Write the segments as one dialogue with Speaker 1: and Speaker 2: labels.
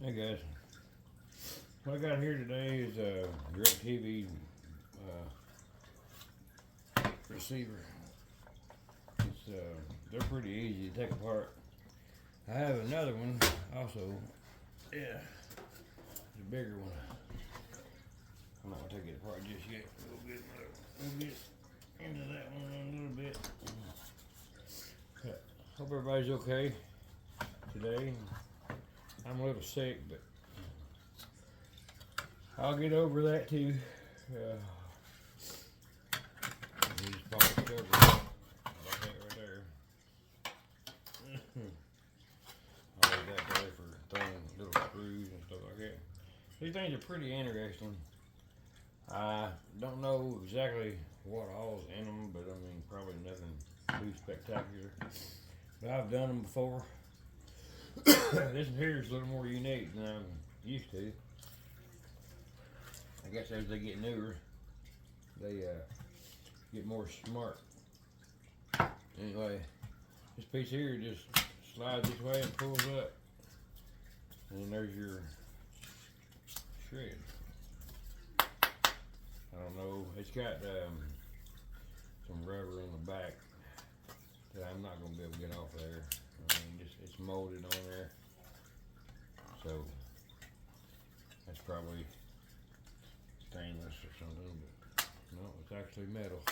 Speaker 1: Hey guys, what I got here today is a DirecTV receiver. They're pretty easy to take apart. I have another one also. Yeah, it's a bigger one. I'm not gonna take it apart just yet. We'll get into that one in a little bit. Hope everybody's okay today. I'm a little sick, but I'll get over that too. These box covers, like that right there. I'll leave that there for throwing little screws and stuff like that. These things are pretty interesting. I don't know exactly what all's in them, but I mean probably nothing too spectacular. But I've done them before. This one here is a little more unique than I'm used to. I guess as they get newer, they get more smart. Anyway, this piece here just slides this way and pulls up. And then there's your shred. I don't know, it's got some rubber on the back that I'm not going to be able to get off there. I mean, it's molded on there, so that's probably stainless or something, but no, it's actually metal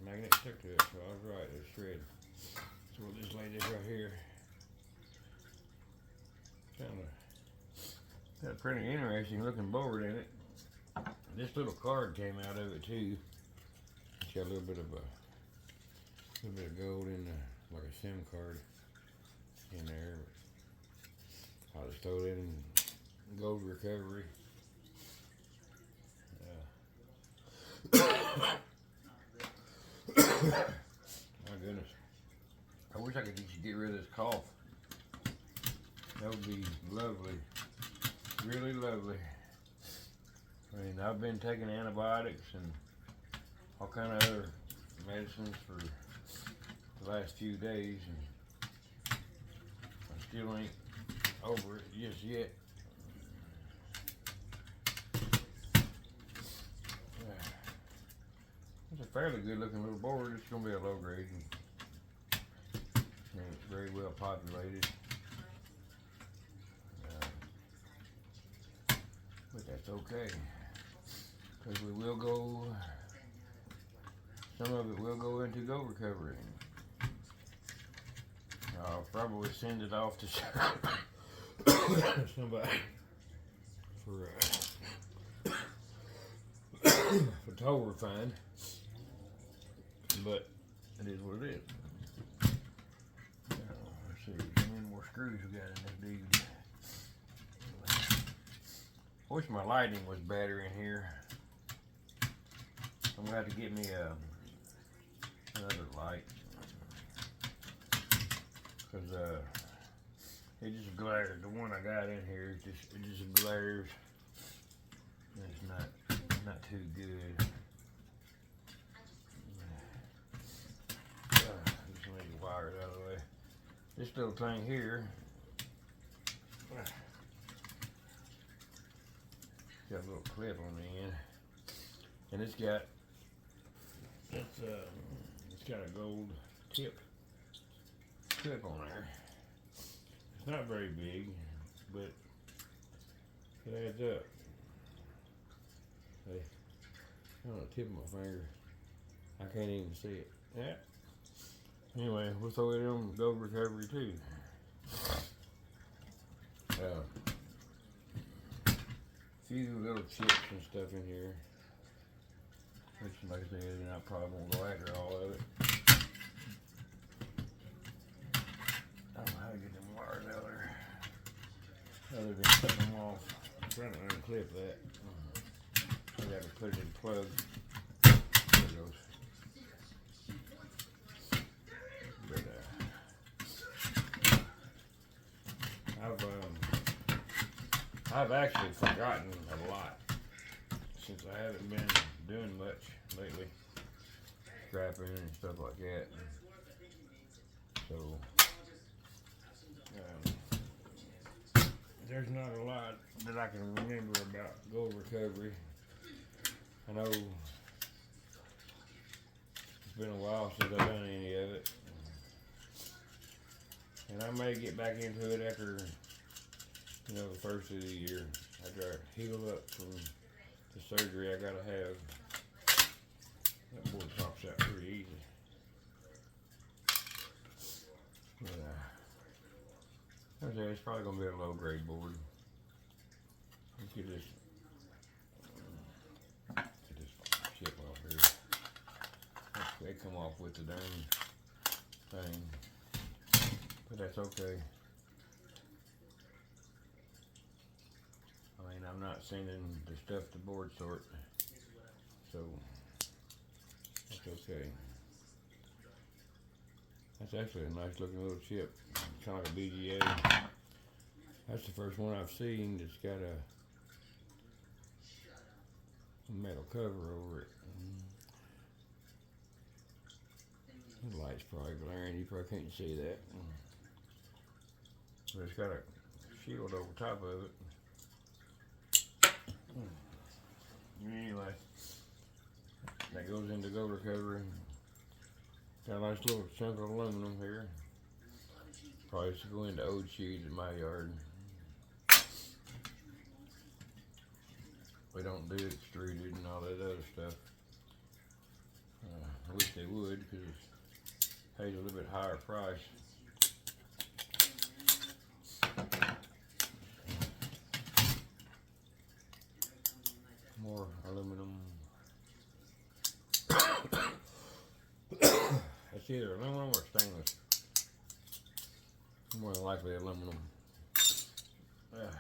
Speaker 1: magnet stuck to it, so I was right, it's shred. So we'll just lay this right here. Got a pretty interesting looking board in it. This little card came out of it too. It's got a little bit of gold in the, like a SIM card in there. I'll just throw it in gold recovery. My goodness. I wish I could get rid of this cough. That would be lovely. Really lovely. I mean, I've been taking antibiotics and all kind of other medicines for the last few days, and I still ain't over it just yet. It's a fairly good looking little board. It's going to be a low grade, and it's very well populated. But that's okay, because we will go, some of it will go into gold recovery. I'll probably send it off to somebody for toll refund, but it is what it is. Let's see, how many more screws we got in this dude. I wish my lighting was better in here. I'm gonna have to get me another light, because it just glares. The one I got in here, it just glares. It's not too good. Just need the wires out of the way. This little thing here, got a little clip on the end, and it's got a gold tip clip on there. It's not very big, but it adds up. Hey, on the tip of my finger, I can't even see it. Yeah. Anyway, we'll throw it on gold recovery too. Few little chips and stuff in here, which, like I said, I probably won't go after all of it. I don't know how to get them wires out there, other than cutting them off. I'm trying to unclip that. I got to put it in plug. There it goes. But I've actually forgotten a lot since I haven't been doing much lately, scrapping and stuff like that. So there's not a lot that I can remember about gold recovery. I know it's been a while since I've done any of it. And I may get back into it after, the first of the year. After I heal up from the surgery I gotta have. That board pops out pretty easy. But, it's probably gonna be a low grade board. Let's get this chip off here. They come off with the darn thing, but that's okay. I mean, I'm not sending the stuff to board sort, so that's okay. That's actually a nice looking little chip, kind of like a BGA. That's the first one I've seen that's got a metal cover over it. The light's probably glaring, you probably can't see that. But it's got a shield over top of it. Anyway, that goes into gold recovery. Got a nice little chunk of aluminum here. Probably should go into old shoes in my yard. We don't do extruded and all that other stuff. I wish they would, because it pays a little bit higher price. More aluminum. It's either aluminum or stainless. More than likely aluminum. But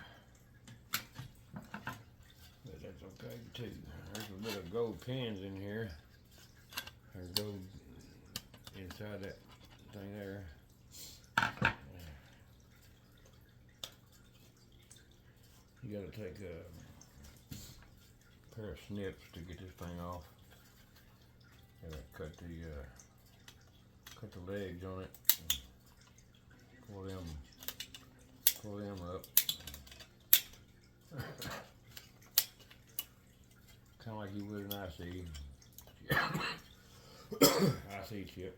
Speaker 1: that's okay too. There's a bit of gold pins in here. There's gold inside that thing there. You gotta take a pair of snips to get this thing off. Gotta cut the legs on it. Pull them up. Kind of like you would an IC. IC chip.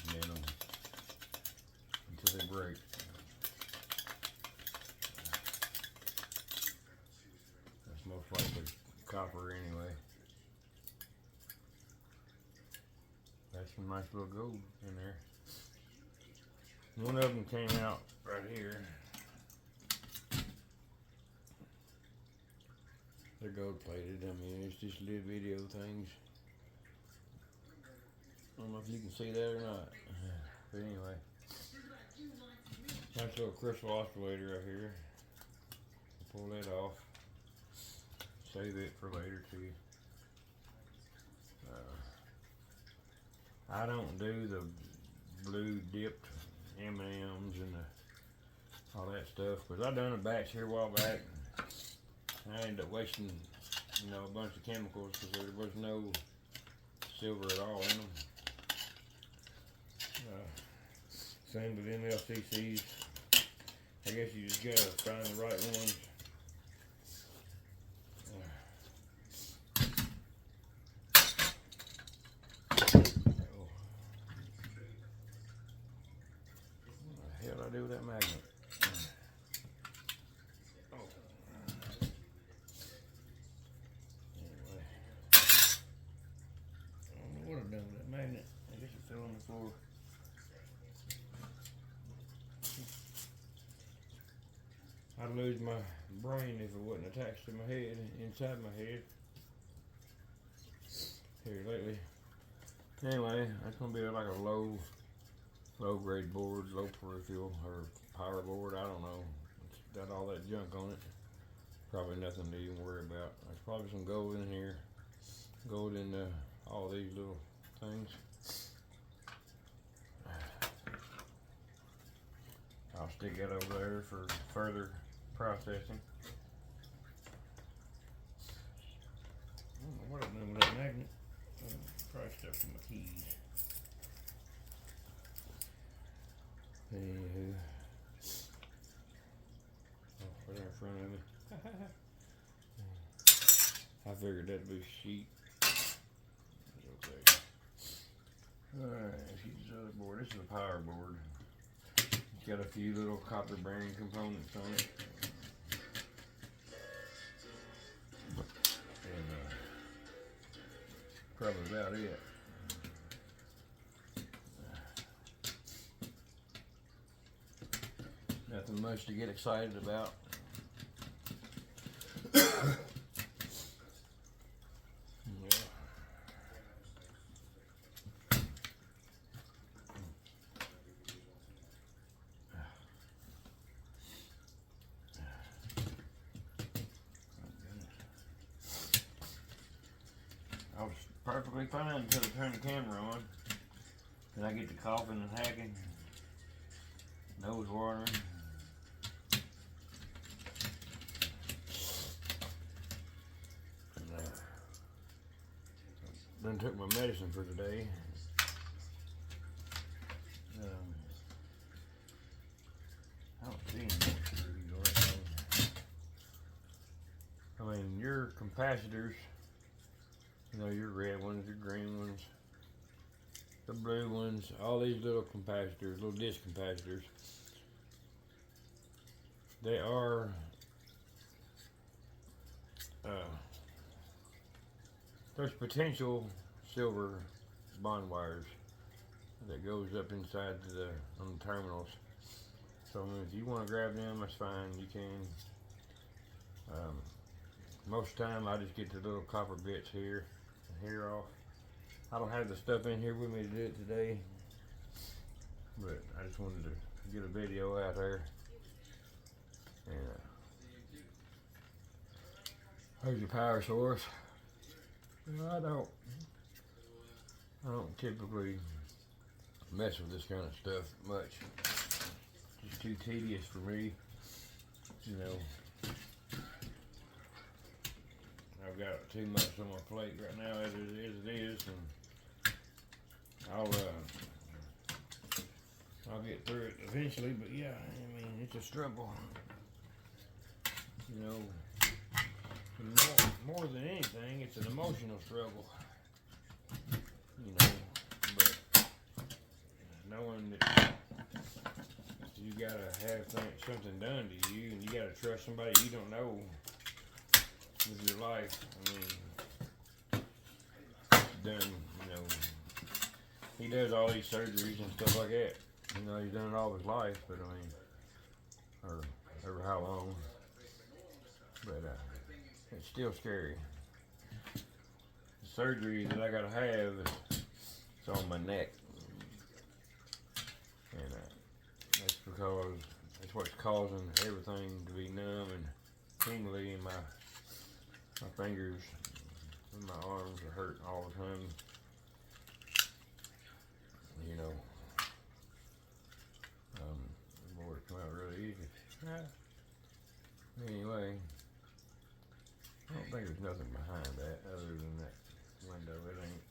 Speaker 1: Bend them until they break. That's most likely copper anyway. That's some nice little gold in there. One of them came out right here. They're gold plated. I mean, it's just little video things. I don't know if you can see that or not. But anyway. Nice little crystal oscillator right here. Pull that off. Save it for later too. I don't do the blue dipped M&Ms and all that stuff, because I done a batch here a while back. And I ended up wasting, a bunch of chemicals because there was no silver at all in them. Same with MLCCs. I guess you just gotta find the right ones. What do I do with that magnet? Anyway, I don't know what I've done with that magnet. I guess it fell on the floor. I'd lose my brain if it wasn't attached to my head, inside my head. Here lately. Anyway, that's gonna be like a low grade board, low peripheral or power board, I don't know. It's got all that junk on it. Probably nothing to even worry about. There's probably some gold in here. Gold in all these little things. I'll stick that over there for further processing. I don't know what I'm doing with that magnet. Probably stuff in my keys. Anywho. Oh, right in front of me. I figured that'd be sheet. Okay. Alright, let's get this other board. This is a power board. It's got a few little copper bearing components on it. And probably about it. Nothing much to get excited about. I was perfectly fine until I turned the camera on. And I get to coughing and hacking, nose watering. And then took my medicine for today. I don't see any more screws or anything. I mean, your capacitors, you know, your red ones, your green ones, the blue ones, all these little capacitors, little disc capacitors, they are there's potential silver bond wires that goes up inside on the terminals. So I mean, if you want to grab them, that's fine, you can. Most of the time I just get the little copper bits here and here off. I don't have the stuff in here with me to do it today, but I just wanted to get a video out there. And there's your power source. You know, I don't typically mess with this kind of stuff much. It's too tedious for me, you know. I've got too much on my plate right now as it is, and I'll get through it eventually. But yeah, I mean, it's a struggle, you know. More than anything, it's an emotional struggle, you know. But knowing that you gotta have something done to you, and you gotta trust somebody you don't know with your life. I mean, done, you know, he does all these surgeries and stuff like that. You know, he's done it all his life, but I mean, or ever how long. But it's still scary. The surgery that I gotta have is on my neck, and that's because that's what's causing everything to be numb and tingly in my fingers and my arms are hurting all the time. You know, the board come out really easy. Anyway, I don't think there's nothing behind that other than that window. It ain't.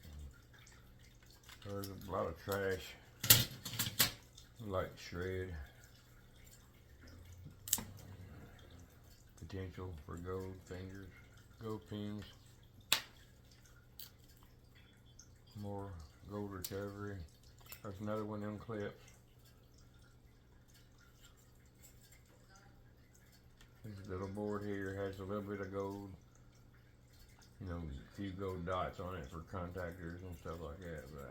Speaker 1: There's a lot of trash, like shred. Potential for gold fingers, gold pins, more gold recovery. There's another one of them clips. This little board here has a little bit of gold, you know, a few gold dots on it for contactors and stuff like that, but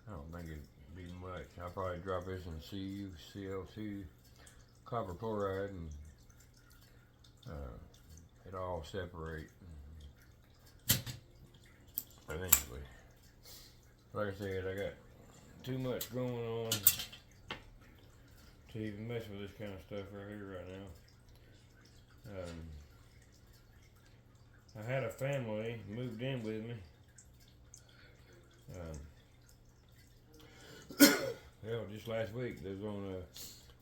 Speaker 1: I don't think it'd be much. I'll probably drop this in CuCl2 copper chloride and it all separate eventually. Like I said, I got too much going on to even mess with this kind of stuff right here right now. I had a family moved in with me. Hell, just last week they was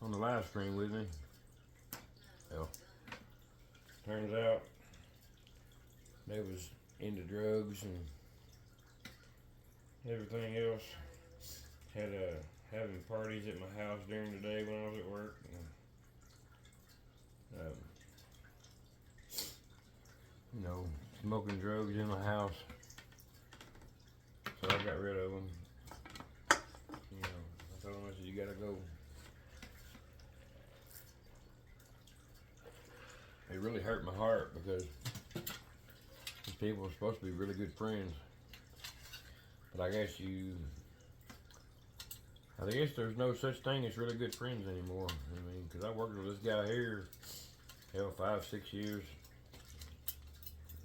Speaker 1: on the live stream with me. Hell, turns out they was into drugs and everything else. Had having parties at my house during the day when I was at work. You know, smoking drugs in my house. So I got rid of them. You know, I told them, I said, you gotta go. It really hurt my heart because these people are supposed to be really good friends. But I guess there's no such thing as really good friends anymore. I mean, because I worked with this guy here, hell, 5-6 years.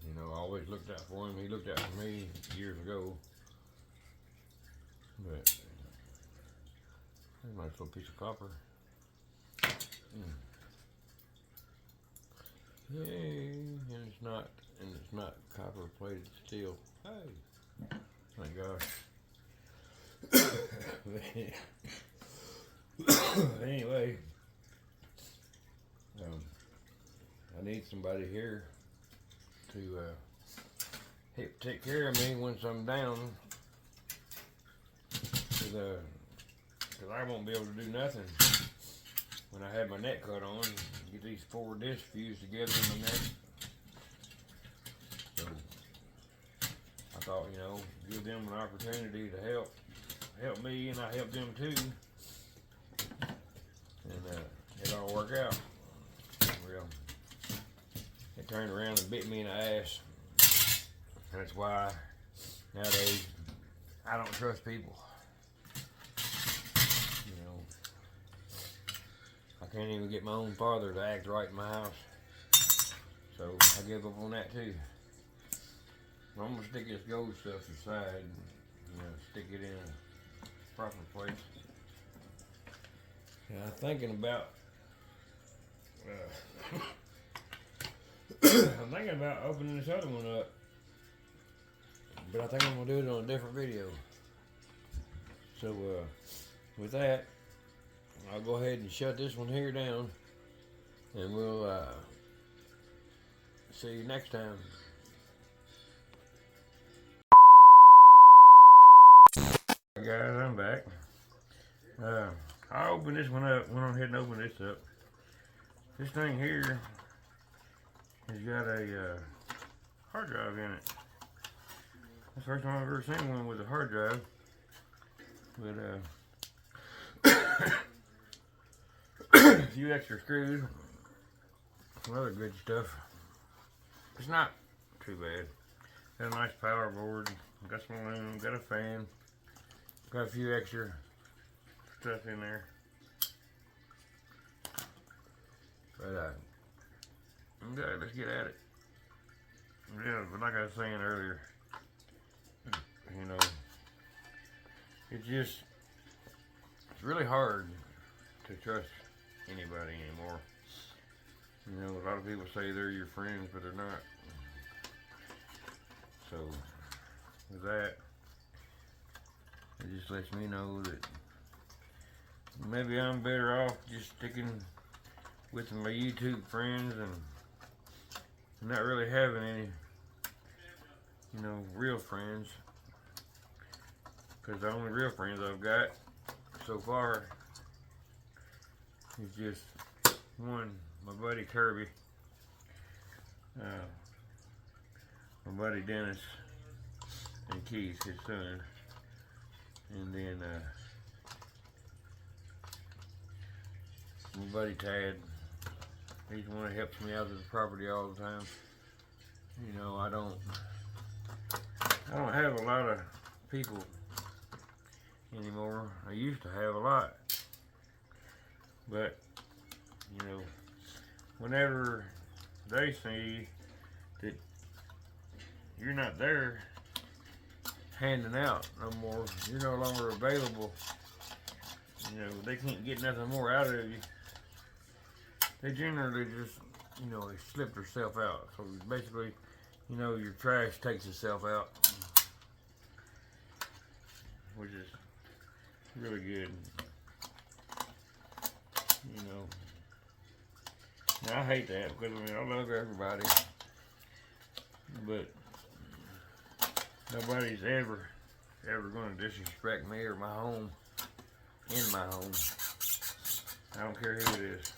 Speaker 1: You know, I always looked out for him. He looked out for me years ago. But that's a nice little piece of copper. Yay! And it's not copper plated steel. Hey, thank gosh. Anyway, I need somebody here to help take care of me once I'm down, because I won't be able to do nothing when I have my neck cut on. Get these 4 discs fused together in my neck. So I thought, you know, give them an opportunity to help me, and I help them too, and it all work out. Well, it turned around and bit me in the ass. That's why nowadays I don't trust people. You know, I can't even get my own father to act right in my house. So I give up on that too. I'm gonna stick this gold stuff aside and, you know, stick it in a proper place. And I'm thinking about I'm thinking about opening this other one up, but I think I'm gonna do it on a different video. So with that, I'll go ahead and shut this one here down, and we'll see you next time. Hey guys, I'm back. I opened this one up, went on ahead and opened this up. This thing here has got a hard drive in it. That's the first time I've ever seen one with a hard drive. But a few extra screws, some other good stuff. It's not too bad. Got a nice power board, got some aluminum, got a fan, got a few extra stuff in there. But okay, let's get at it. Yeah, but like I was saying earlier, you know, it's really hard to trust anybody anymore. You know, a lot of people say they're your friends, but they're not. So with that, it just lets me know that maybe I'm better off just sticking with my YouTube friends and not really having any, you know, real friends. Because the only real friends I've got so far is just one, my buddy Kirby, my buddy Dennis, and Keith, his son, and then my buddy Tad. He's the one that helps me out at the property all the time. You know, I don't have a lot of people anymore. I used to have a lot, but you know, whenever they see that you're not there handing out no more, you're no longer available, you know, they can't get nothing more out of you. They generally just, you know, they slip themselves out. So basically, you know, your trash takes itself out, which is really good. You know, now I hate that because I mean I love everybody, but nobody's ever ever going to disrespect me or my home, in my home. I don't care who it is.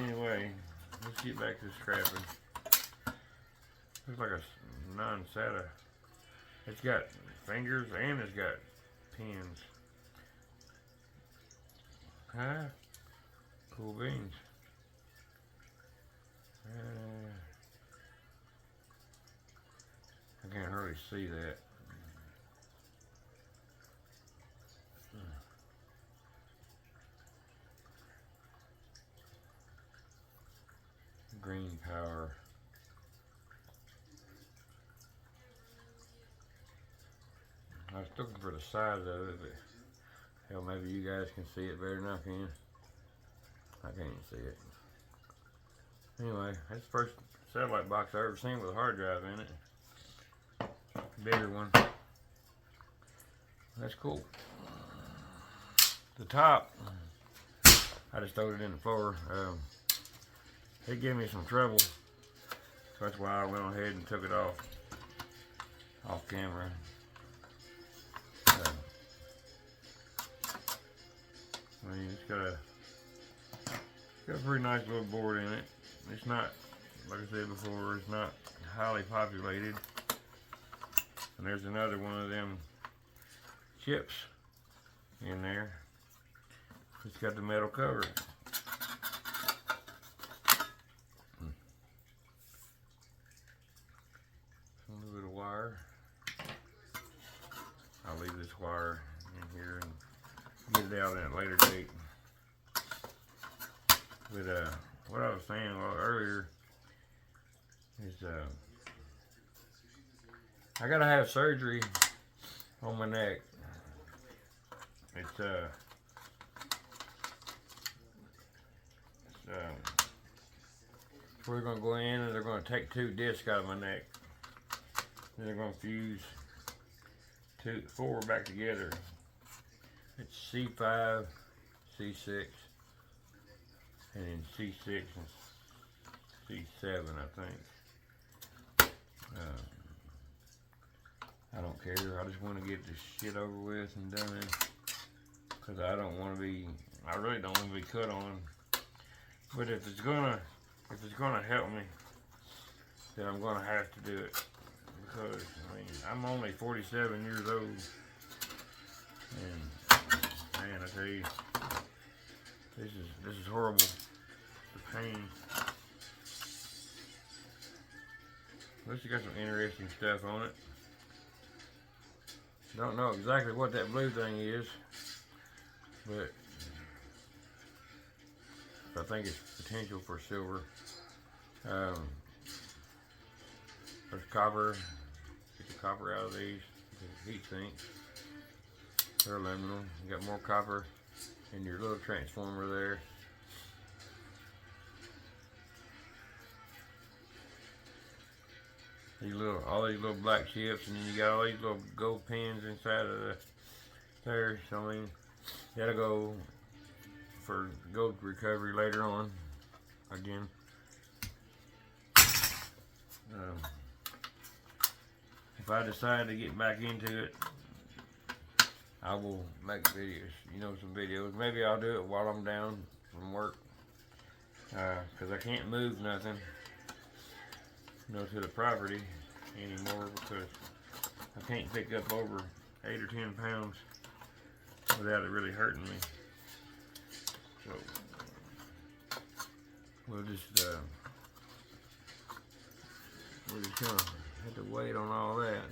Speaker 1: Anyway, let's get back to scrapping. Looks like a non-SATA. It's got fingers and it's got pins. Huh? Cool beans. I can't hardly see that. Green power. I was looking for the size of it, but hell, maybe you guys can see it better than I can. I can't see it. Anyway, that's the first satellite box I've ever seen with a hard drive in it. Bigger one. That's cool. The top, I just throwed it in the floor. It gave me some trouble, so that's why I went ahead and took it off camera. I mean, it's got a pretty nice little board in it. It's not, like I said before, it's not highly populated. And there's another one of them chips in there. It's got the metal cover. A little bit of wire. I'll leave this wire in here and get it out at a later date. But what I was saying a little earlier is I gotta have surgery on my neck. We're gonna go in and they're gonna take 2 discs out of my neck. Then they're gonna fuse 4 back together. It's C5, C6, and then C6 and C7, I think. I don't care. I just want to get this shit over with and done, because I don't want to be. I really don't want to be cut on. But if it's gonna help me, then I'm gonna have to do it. Because I mean, I'm only 47 years old, and man, I tell you, this is horrible. The pain. At least you got some interesting stuff on it. Don't know exactly what that blue thing is, but I think it's potential for silver. There's copper. Get the copper out of these. Heat sinks. They're aluminum. You got more copper in your little transformer there. All these little black chips, and then you got all these little gold pins inside of there. So I mean, that'll go for gold recovery later on. Again, if I decide to get back into it, I will make videos. Some videos. Maybe I'll do it while I'm down from work, because I can't move nothing. To the property anymore, because I can't pick up over 8 or 10 pounds without it really hurting me. So we'll just kind of have to wait on all that.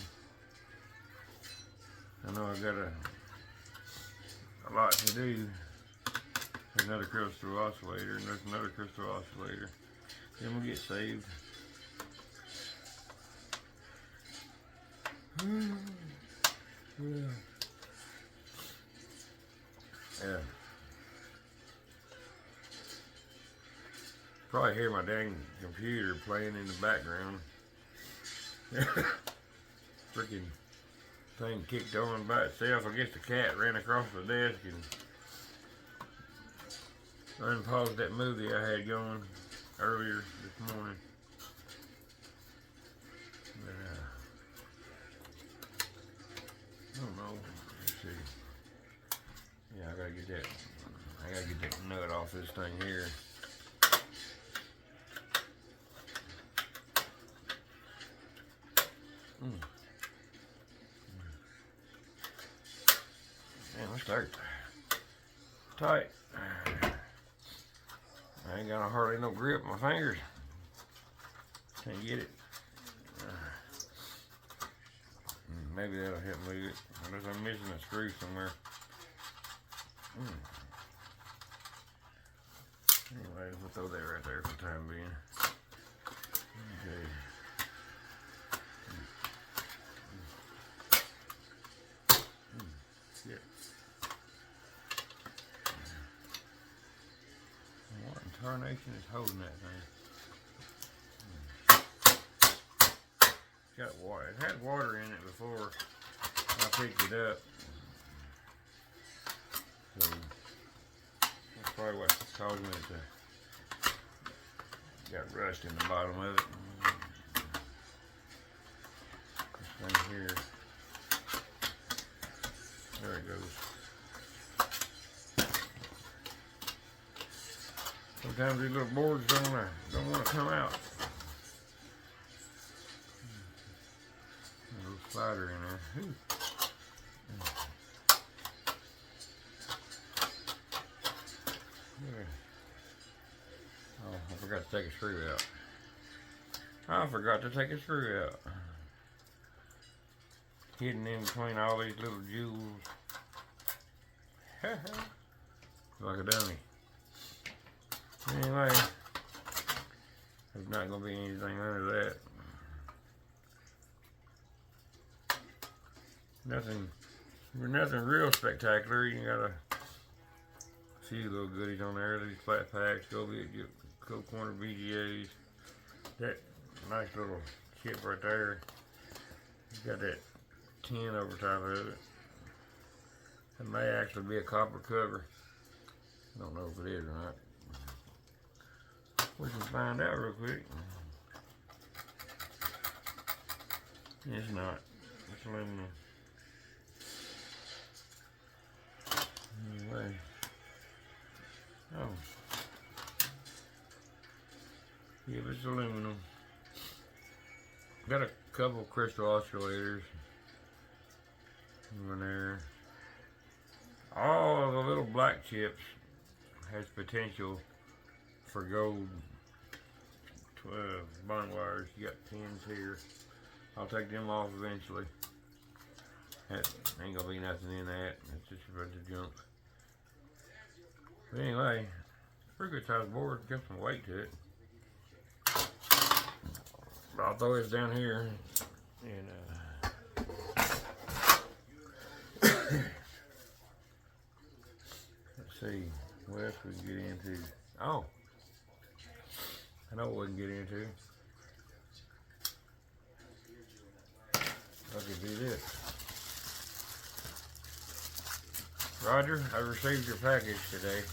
Speaker 1: I know I've got a lot to do. There's another crystal oscillator, and there's another crystal oscillator. Then we'll get saved. Yeah. Probably hear my dang computer playing in the background. Freaking thing kicked on by itself. I guess the cat ran across the desk and unpaused that movie I had going earlier this morning. But, don't know. Let's see. Yeah, I gotta get that nut off this thing here. Man, let's start tight. I ain't got hardly no grip in my fingers. Can't get it. Maybe that'll help move it. Unless I'm missing a screw somewhere. Anyway, we'll throw that right there for the time being. Okay. Shit. What in tarnation is holding that thing? Got water. It had water in it before I picked it up. So that's probably what's causing it to got rust in the bottom of it. This thing here. There it goes. Sometimes these little boards don't want to come out. A little slider in there. Ooh. There. Oh, I forgot to take a screw out. Hidden in between all these little jewels. Like a dummy. Anyway, there's not going to be anything under that. Nothing real spectacular. You got a few little goodies on there. These flat packs, go corner VGAs. That nice little chip right there. It's got that tin over top of it. It may actually be a copper cover. I don't know if it is or not. We can find out real quick. It's not. It's aluminum. Anyway. Oh. Yeah, it's aluminum. Got a couple crystal oscillators in there. All of the little black chips has potential for gold bond wires. You got pins here. I'll take them off eventually. That ain't gonna be nothing in that. It's just a bunch of junk. But anyway, pretty good sized board. Got some weight to it. I'll throw this down here and let's see what else we can get into. Oh, I know what we can get into. I could do this. Roger, I received your package today.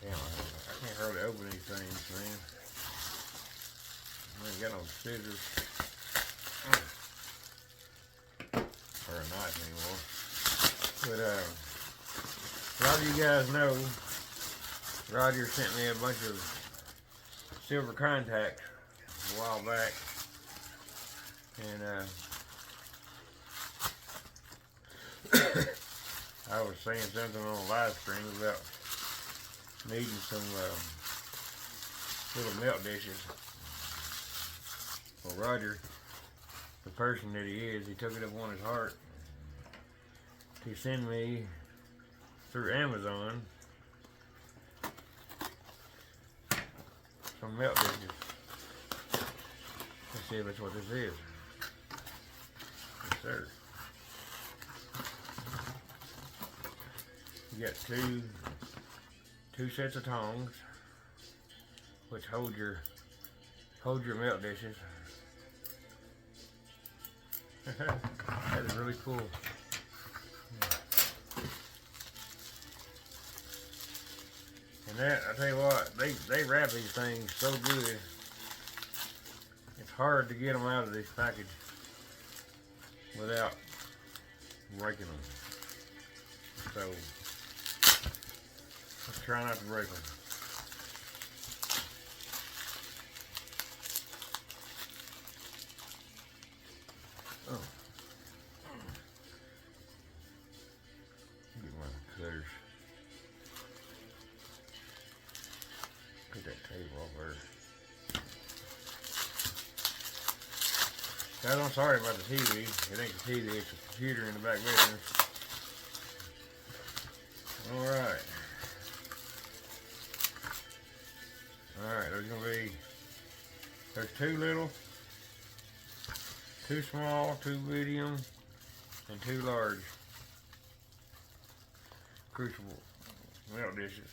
Speaker 1: Damn, I can't hardly open these things, man. I ain't got no scissors. Or a knife anymore. But a lot of you guys know Roger sent me a bunch of silver contacts a while back. And I was saying something on a live stream about needing some little melt dishes. Well, Roger, the person that he is, he took it up on his heart to send me through Amazon some melt dishes. Let's see if that's what this is. Yes, sir. You got two sets of tongs, which hold your melt dishes. That is really cool. And that, I tell you what, they wrap these things so good. It's hard to get them out of this package without breaking them. So, let's try not to break them. Oh. Get my cutters. Put that table off there. Guys, I'm sorry about the TV. It ain't the TV, it's the computer in the back bedroom. Alright. Alright, there's two little, two small, two medium, and two large crucible milk dishes.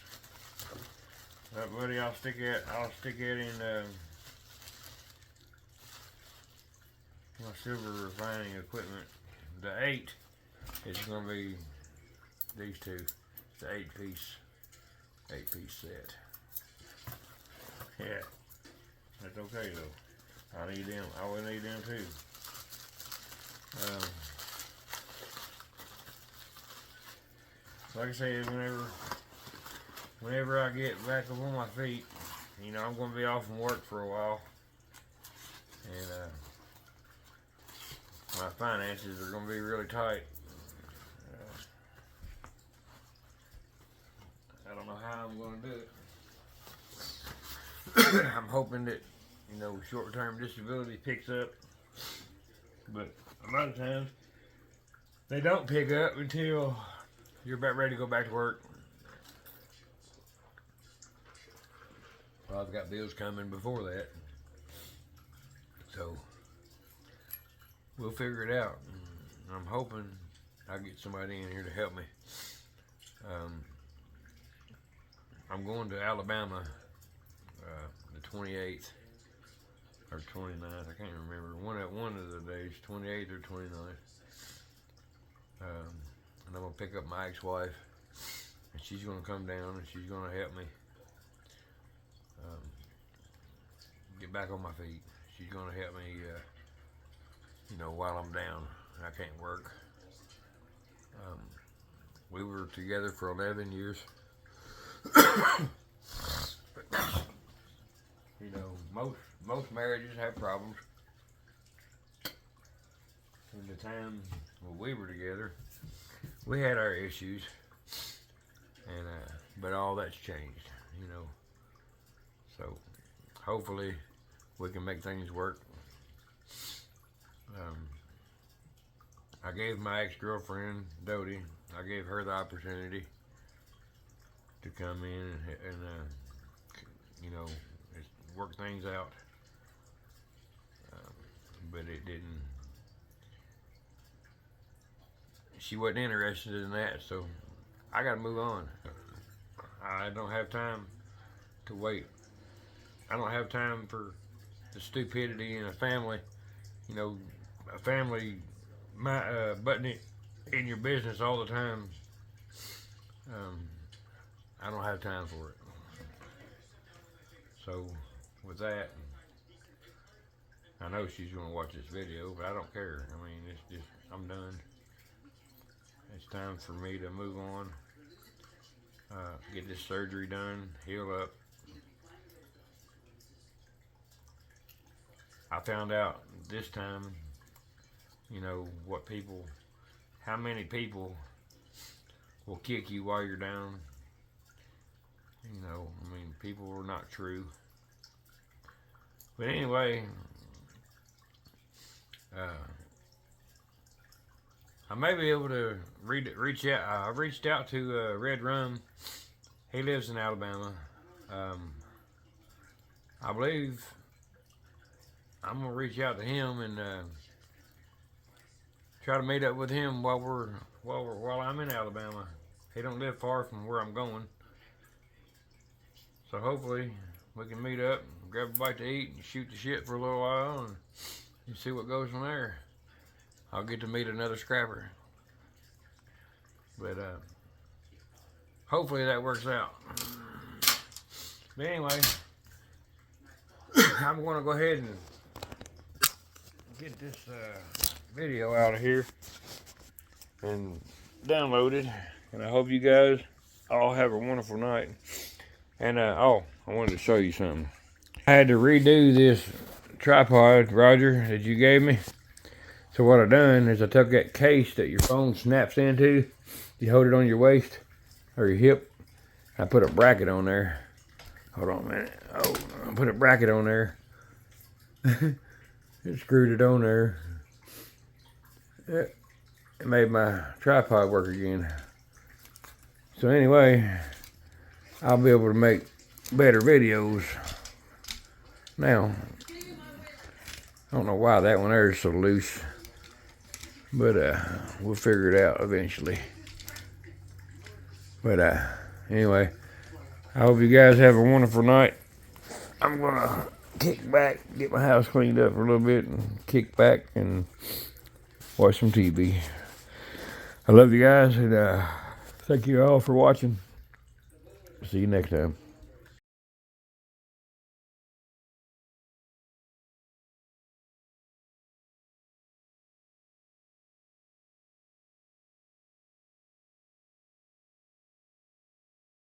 Speaker 1: That buddy, I'll stick that in my silver refining equipment. The 8 is gonna be these two. It's an 8-piece set. Yeah, that's okay though. I need them. I will need them too. Like I said, whenever I get back up on my feet, you know, I'm going to be off from work for a while, and my finances are going to be really tight. I don't know how I'm going to do it. I'm hoping that, you know, short-term disability picks up, but a lot of times they don't pick up until you're about ready to go back to work. Well, I've got bills coming before that, so we'll figure it out. I'm hoping I'll get somebody in here to help me. I'm going to Alabama the 28th or 29th, I can't remember. One of the days, 28th or 29th. And I'm going to pick up my ex-wife, and she's going to come down and she's going to help me get back on my feet. She's going to help me, you know, while I'm down and I can't work. We were together for 11 years. You know, most marriages have problems. In the time when we were together, we had our issues, and but all that's changed, you know. So hopefully we can make things work. I gave my ex-girlfriend Dodie, I gave her the opportunity to come in and you know, work things out, but it didn't. She wasn't interested in that, so I got to move on. I don't have time to wait. I don't have time for the stupidity in a family. You know, a family butting it in your business all the time. I don't have time for it. So with that, I know she's going to watch this video, but I don't care. I mean, it's just, I'm done. It's time for me to move on, get this surgery done, heal up. I found out this time, you know, how many people will kick you while you're down. You know, I mean, people are not true. But anyway, I may be able to reach out. I reached out to Red Rum. He lives in Alabama. I believe I'm gonna reach out to him and try to meet up with him while I'm in Alabama. He don't live far from where I'm going, so hopefully we can meet up, grab a bite to eat, and shoot the shit for a little while, and see what goes from there. I'll get to meet another scrapper. But hopefully that works out. But anyway, I'm going to go ahead and get this video out of here and download it. And I hope you guys all have a wonderful night. And oh, I wanted to show you something. I had to redo this tripod, Roger, that you gave me. So what I done is I took that case that your phone snaps into. You hold it on your waist or your hip. I put a bracket on there. Hold on a minute. Oh, I put a bracket on there. It screwed it on there. It made my tripod work again. So anyway, I'll be able to make better videos now. I don't know why that one there is so loose, but we'll figure it out eventually. But anyway, I hope you guys have a wonderful night. I'm gonna kick back, get my house cleaned up for a little bit, and kick back and watch some TV. I love you guys, and thank you all for watching. See you next time.